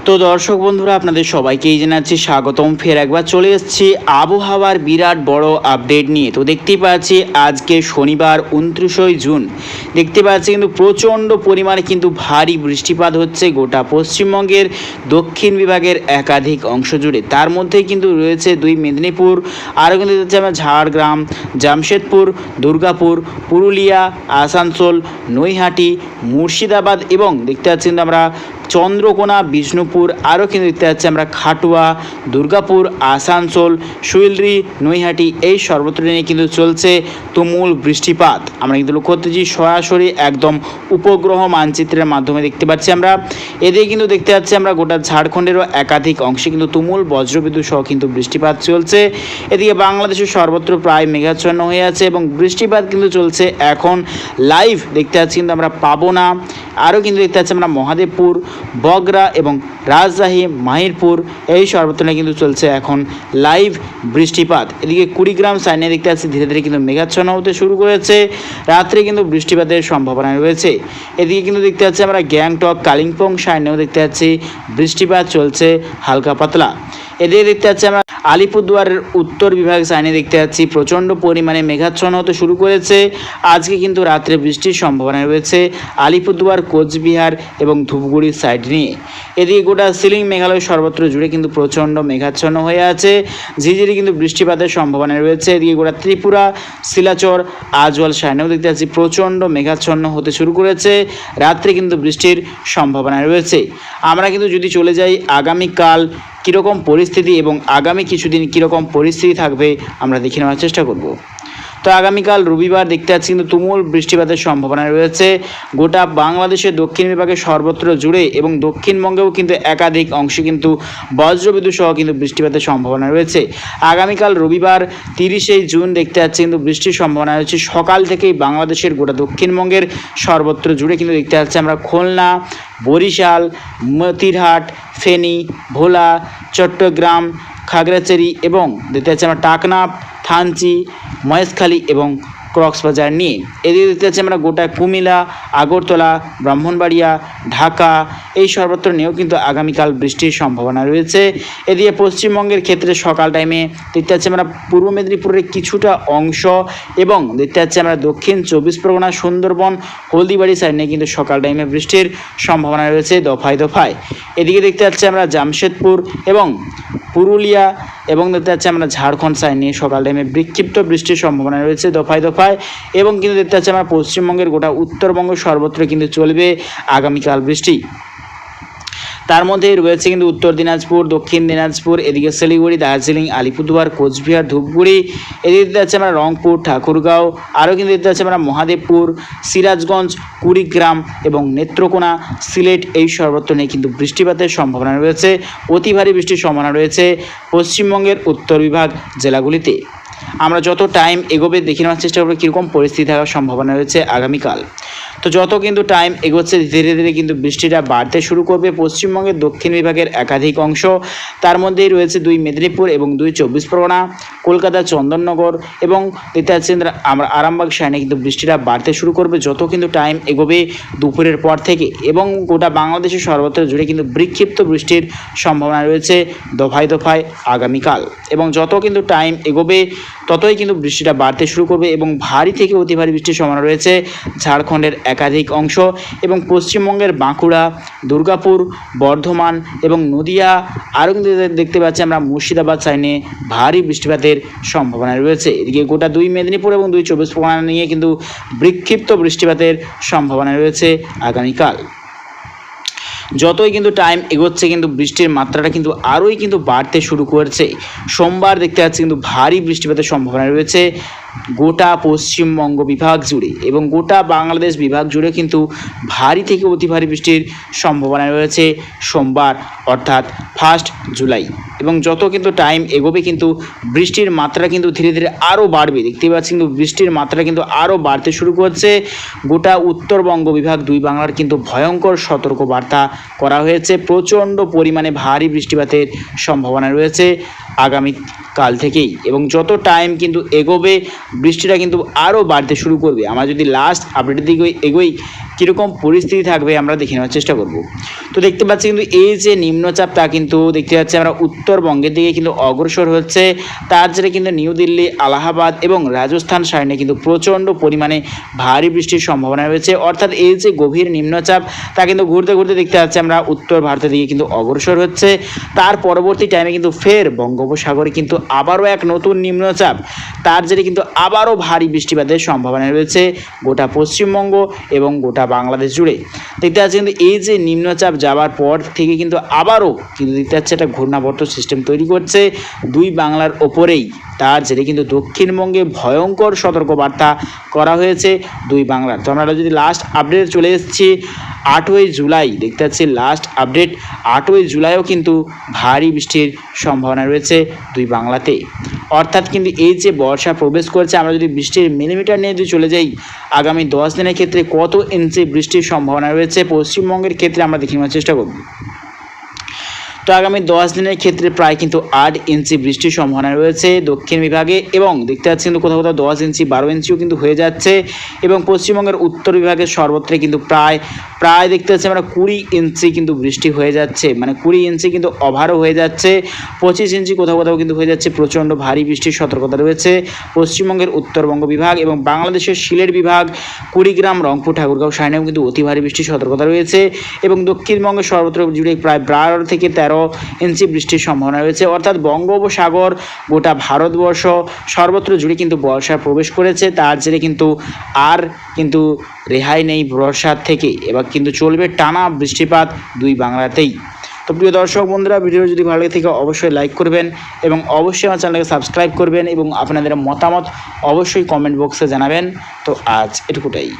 তো দর্শক বন্ধুরা, আপনাদের সবাইকেই জানাচ্ছি স্বাগতম। ফের একবার চলে এসেছি আবহাওয়ার বিরাট বড় আপডেট নিয়ে। তো দেখতেই পাচ্ছি আজকে শনিবার 29 জুন, দেখতে পাচ্ছি কিন্তু প্রচণ্ড পরিমাণে কিন্তু ভারী বৃষ্টিপাত হচ্ছে গোটা পশ্চিমবঙ্গের দক্ষিণ বিভাগের একাধিক অংশ জুড়ে। তার মধ্যেই কিন্তু রয়েছে দুই মেদিনীপুর, আরও কিন্তু হচ্ছে আমরা ঝাড়গ্রাম, জামশেদপুর, দুর্গাপুর, পুরুলিয়া, আসানসোল, নৈহাটি, মুর্শিদাবাদ এবং দেখতে পাচ্ছি কিন্তু আমরা চন্দ্রকোনা, বিষ্ণুপুর, আরও কিন্তু দেখতে পাচ্ছি আমরা খাটুয়া, দুর্গাপুর, আসানসোল, সুইলরি, নৈহাটি এই সর্বত্র নিয়ে কিন্তু চলছে তুমুল বৃষ্টিপাত। আমরা কিন্তু লক্ষ্য করতেছি সরাসরি একদম উপগ্রহ মানচিত্রের মাধ্যমে দেখতে পাচ্ছি আমরা। এদিকে কিন্তু দেখতে পাচ্ছি আমরা গোটা ঝাড়খণ্ডেরও একাধিক অংশে কিন্তু তুমুল বজ্রবিদ্যুৎ সহ কিন্তু বৃষ্টিপাত চলছে। এদিকে বাংলাদেশের সর্বত্র প্রায় মেঘাচ্ছন্ন হয়ে আছে এবং বৃষ্টিপাত কিন্তু চলছে এখন লাইভ দেখতে পাচ্ছি কিন্তু আমরা পাবনা, আরও কিন্তু দেখতে পাচ্ছি আমরা মহাদেবপুর, বগরা এবং রাজশাহী, মাহিরপুর এই সর্বত্র কিন্তু চলছে এখন লাইভ বৃষ্টিপাত। এদিকে কুড়িগ্রাম সাইনে দেখতে পাচ্ছি ধীরে ধীরে কিন্তু মেঘাচ্ছন্ন হতে শুরু করেছে, রাত্রে কিন্তু বৃষ্টিপাতের সম্ভাবনা রয়েছে। এদিকে কিন্তু দেখতে পাচ্ছি আমরা গ্যাংটক, কালিম্পং সাইনেও দেখতে পাচ্ছি বৃষ্টিপাত চলছে হালকা পাতলা। এদিকে দেখতে পাচ্ছি আমরা আলিপুরদুয়ারের উত্তর বিভাগ সাইনে দেখতে পাচ্ছি প্রচণ্ড পরিমাণে মেঘাচ্ছন্ন হতে শুরু করেছে। আজকে কিন্তু রাত্রে বৃষ্টির সম্ভাবনা রয়েছে আলিপুরদুয়ার, কোচবিহার এবং ধূপগুড়ির সাইড নিয়ে। এদিকে গোটা সিলিং মেঘালয় সর্বত্র জুড়ে কিন্তু প্রচণ্ড মেঘাচ্ছন্ন হয়ে আছে, ঝিরিঝিরি কিন্তু বৃষ্টিপাতের সম্ভাবনা রয়েছে। এদিকে গোটা ত্রিপুরা, শিলাচর, আজওয়াল সাইনেও দেখতে পাচ্ছি প্রচণ্ড মেঘাচ্ছন্ন হতে শুরু করেছে, রাত্রে কিন্তু বৃষ্টির সম্ভাবনা রয়েছে। আমরা কিন্তু যদি চলে যাই আগামীকাল কীরকম পরিস্থিতি এবং আগামী কিছুদিন কীরকম পরিস্থিতি থাকবে আমরা দেখে নেওয়ার চেষ্টা করব। তো আগামীকাল রবিবার দেখতে পাচ্ছি কিন্তু তুমুল বৃষ্টিপাতের সম্ভাবনা রয়েছে গোটা বাংলাদেশের দক্ষিণ বিভাগের সর্বত্র জুড়ে এবং দক্ষিণবঙ্গেও কিন্তু একাধিক অংশে কিন্তু বজ্রবিদ্যুৎ সহ কিন্তু বৃষ্টিপাতের সম্ভাবনা রয়েছে। আগামীকাল রবিবার 30 জুন দেখতে পাচ্ছি কিন্তু বৃষ্টির সম্ভাবনা রয়েছে সকাল থেকেই বাংলাদেশের গোটা দক্ষিণবঙ্গের সর্বত্র জুড়ে কিন্তু দেখতে পাচ্ছি আমরা খুলনা, বরিশাল, মতিরহাট, ফেনী, ভোলা, চট্টগ্রাম, খাগড়াছড়ি এবং দেখতে পাচ্ছি আমরা টাকনাফ, থানচি, মহেশখালী এবং কক্সবাজার নিয়ে। এদিকে দেখতে পাচ্ছি আমরা গোটা কুমিল্লা, আগরতলা, ব্রাহ্মণবাড়িয়া, ঢাকা এই সর্বত্র নিয়েও কিন্তু আগামীকাল বৃষ্টির সম্ভাবনা রয়েছে। এদিকে পশ্চিমবঙ্গের ক্ষেত্রে সকাল টাইমে দেখতে পাচ্ছি আমরা পূর্ব মেদিনীপুরের কিছুটা অংশ এবং দেখতে পাচ্ছি আমরা দক্ষিণ 24 পরগনা, সুন্দরবন, হলদিবাড়ি সাইড নিয়ে কিন্তু সকাল টাইমে বৃষ্টির সম্ভাবনা রয়েছে দফায় দফায়। এদিকে দেখতে পাচ্ছি আমরা জামশেদপুর এবং পুরুলিয়া এবং দেখতে পাচ্ছি আমরা ঝাড়খণ্ড সাইড নিয়ে সকাল টাইমে বিক্ষিপ্ত বৃষ্টির সম্ভাবনা রয়েছে দফায় দফায় এবং কিন্তু দেখতে পাচ্ছি আমরা পশ্চিমবঙ্গের গোটা উত্তরবঙ্গ সর্বত্র কিন্তু চলবে আগামীকাল বৃষ্টি। তার মধ্যেই রয়েছে কিন্তু উত্তর দিনাজপুর, দক্ষিণ দিনাজপুর, এদিকে শিলিগুড়ি, দার্জিলিং, আলিপুরদুয়ার, কোচবিহার, ধূপগুড়ি, এদিকে দেখতে পাচ্ছি আমরা রংপুর, ঠাকুরগাঁও, আরও কিন্তু দেখতে পাচ্ছি আমরা মহাদেবপুর, সিরাজগঞ্জ, কুড়িগ্রাম এবং নেত্রকোনা, সিলেট এই সর্বত্র নিয়ে কিন্তু বৃষ্টিপাতের সম্ভাবনা রয়েছে। অতি ভারী বৃষ্টির সম্ভাবনা রয়েছে পশ্চিমবঙ্গের উত্তর বিভাগ জেলাগুলিতে। আমরা যত টাইম এগোবে দেখে নেওয়ার চেষ্টা করবো কীরকম পরিস্থিতি থাকার সম্ভাবনা রয়েছে আগামীকাল। তো যত কিন্তু টাইম এগোচ্ছে ধীরে ধীরে কিন্তু বৃষ্টিটা বাড়তে শুরু করবে পশ্চিমবঙ্গের দক্ষিণ বিভাগের একাধিক অংশ। তার মধ্যেই রয়েছে দুই মেদিনীপুর এবং দুই 24 পরগনা, কলকাতা, চন্দননগর এবং দেখতে পাচ্ছি আমরা আরামবাগ সাইনে কিন্তু বৃষ্টিটা বাড়তে শুরু করবে যত কিন্তু টাইম এগোবে দুপুরের পর থেকে এবং গোটা বাংলাদেশের সর্বত্র জুড়ে কিন্তু বিক্ষিপ্ত বৃষ্টির সম্ভাবনা রয়েছে দফায় দফায় আগামীকাল এবং যত কিন্তু টাইম এগোবে ততই কিন্তু বৃষ্টিটা বাড়তে শুরু করবে এবং ভারী থেকে অতি ভারী বৃষ্টির সম্ভাবনা রয়েছে ঝাড়খণ্ডের একাধিক অংশ এবং পশ্চিমবঙ্গের বাঁকুড়া, দুর্গাপুর, বর্ধমান এবং নদিয়া, আরও কিন্তু দেখতে পাচ্ছি আমরা মুর্শিদাবাদ সাইনে ভারী বৃষ্টিপাতের সম্ভাবনা রয়েছে। এদিকে গোটা দুই মেদিনীপুর এবং দুই 24 পরগনা নিয়ে কিন্তু বিক্ষিপ্ত বৃষ্টিপাতের সম্ভাবনা রয়েছে আগামীকাল। যতই কিন্তু টাইম এগোচ্ছে কিন্তু বৃষ্টির মাত্রাটা কিন্তু আরোই কিন্তু বাড়তে শুরু করেছে। সোমবার দেখতে পাচ্ছি কিন্তু ভারী বৃষ্টিপাতের সম্ভাবনা রয়েছে গোটা পশ্চিমবঙ্গ বিভাগ জুড়ে এবং গোটা বাংলাদেশ বিভাগ জুড়ে কিন্তু ভারী থেকে অতি ভারী বৃষ্টির সম্ভাবনা রয়েছে সোমবার অর্থাৎ 1 জুলাই এবং যত কিন্তু টাইম এগোবে কিন্তু বৃষ্টির মাত্রা কিন্তু ধীরে ধীরে আরও বাড়বে। দেখতে পাচ্ছি কিন্তু বৃষ্টির মাত্রা কিন্তু আরও বাড়তে শুরু করছে। গোটা উত্তরবঙ্গ বিভাগ দুই বাংলার কিন্তু ভয়ঙ্কর সতর্কবার্তা করা হয়েছে, প্রচণ্ড পরিমাণে ভারী বৃষ্টিপাতের সম্ভাবনা রয়েছে আগামী কাল থেকেই এবং যত টাইম কিন্তু এগোবে বৃষ্টিটা কিন্তু আরও বাড়তে শুরু করবে। আমরা যদি লাস্ট আপডেটের দিকে এগোই কীরকম পরিস্থিতি থাকবে আমরা দেখে নেওয়ার চেষ্টা করব। তো দেখতে পাচ্ছি কিন্তু এই যে নিম্নচাপ তা কিন্তু দেখতে পাচ্ছি আমরা উত্তরবঙ্গের দিকে কিন্তু অগ্রসর হচ্ছে। তার জেরে কিন্তু নিউ দিল্লি, আলাহাবাদ এবং রাজস্থান সাইডে কিন্তু প্রচণ্ড পরিমাণে ভারী বৃষ্টির সম্ভাবনা রয়েছে। অর্থাৎ এই যে গভীর নিম্নচাপ তা কিন্তু ঘুরতে ঘুরতে দেখতে পাচ্ছি আমরা উত্তর ভারতের দিকে কিন্তু অগ্রসর হচ্ছে। তার পরবর্তী টাইমে কিন্তু ফের বঙ্গোপসাগরে কিন্তু আবারও এক নতুন নিম্নচাপ, তার জেরে কিন্তু আবারও ভারী বৃষ্টিপাতের সম্ভাবনা রয়েছে গোটা পশ্চিমবঙ্গ এবং গোটা বাংলাদেশ জুড়ে। দেখতে পাচ্ছি কিন্তু এই যে নিম্নচাপ যাওয়ার পর থেকে কিন্তু আবারও কিন্তু দেখতে পাচ্ছি একটা ঘূর্ণাবর্ত সিস্টেম তৈরি করছে দুই বাংলার ওপরেই। তার জেরে কিন্তু দক্ষিণবঙ্গে ভয়ঙ্কর সতর্কবার্তা করা হয়েছে দুই বাংলার। তো আমরা যদি লাস্ট আপডেট চলে এসেছি 8ই জুলাই, দেখতে পাচ্ছি লাস্ট আপডেট 8ই জুলাইও কিন্তু ভারী বৃষ্টির সম্ভাবনা রয়েছে দুই বাংলাতে। অর্থাৎ কিন্তু এই যে বর্ষা প্রবেশ করছে, আমরা যদি বৃষ্টির মিলিমিটার নিয়ে যদি চলে যাই আগামী 10 দিনের ক্ষেত্রে কত ইঞ্চি বৃষ্টির সম্ভাবনা রয়েছে পশ্চিমবঙ্গের ক্ষেত্রে আমরা দেখে নেওয়ার চেষ্টা করব। তো আগামী 10 দিনের ক্ষেত্রে প্রায় কিন্তু 8 ইঞ্চি বৃষ্টির সম্ভাবনা রয়েছে দক্ষিণ বিভাগে, এবং দেখতে পাচ্ছি কিন্তু কোথাও কোথাও 10 ইঞ্চি 12 ইঞ্চিও কিন্তু হয়ে যাচ্ছে। এবং পশ্চিমবঙ্গের উত্তর বিভাগের সর্বত্রে কিন্তু প্রায় দেখতে পাচ্ছি আমরা 20 ইঞ্চি কিন্তু বৃষ্টি হয়ে যাচ্ছে, মানে 20 ইঞ্চি কিন্তু ওভারও হয়ে যাচ্ছে। 25 ইঞ্চি কোথাও কোথাও কিন্তু হয়ে যাচ্ছে। প্রচণ্ড ভারী বৃষ্টির সতর্কতা রয়েছে পশ্চিমবঙ্গের উত্তরবঙ্গ বিভাগ এবং বাংলাদেশের সিলেট বিভাগ, কুড়িগ্রাম, রংপুর, ঠাকুরগাঁও সাইনেও কিন্তু অতি ভারী বৃষ্টির সতর্কতা রয়েছে। এবং দক্ষিণবঙ্গের সর্বত্র জুড়ে প্রায় 12 থেকে 13 ইঞ্চি বৃষ্টির সম্ভাবনা রয়েছে। অর্থাৎ বঙ্গোপসাগর, গোটা ভারতবর্ষ সর্বত্র জুড়ে কিন্তু বর্ষা প্রবেশ করেছে। তার জেরে কিন্তু আর কিন্তু রেহাই নেই বর্ষার থেকে, এবার কিন্তু চলবে টানা বৃষ্টিপাত দুই বাংলাতেই। তো প্রিয় দর্শক বন্ধুরা, ভিডিও যদি ভালো লাগে থাকে অবশ্যই লাইক করবেন এবং অবশ্যই আমার চ্যানেলকে সাবস্ক্রাইব করবেন এবং আপনাদের মতামত অবশ্যই কমেন্ট বক্সে জানাবেন। তো আজ এটুকুটাই।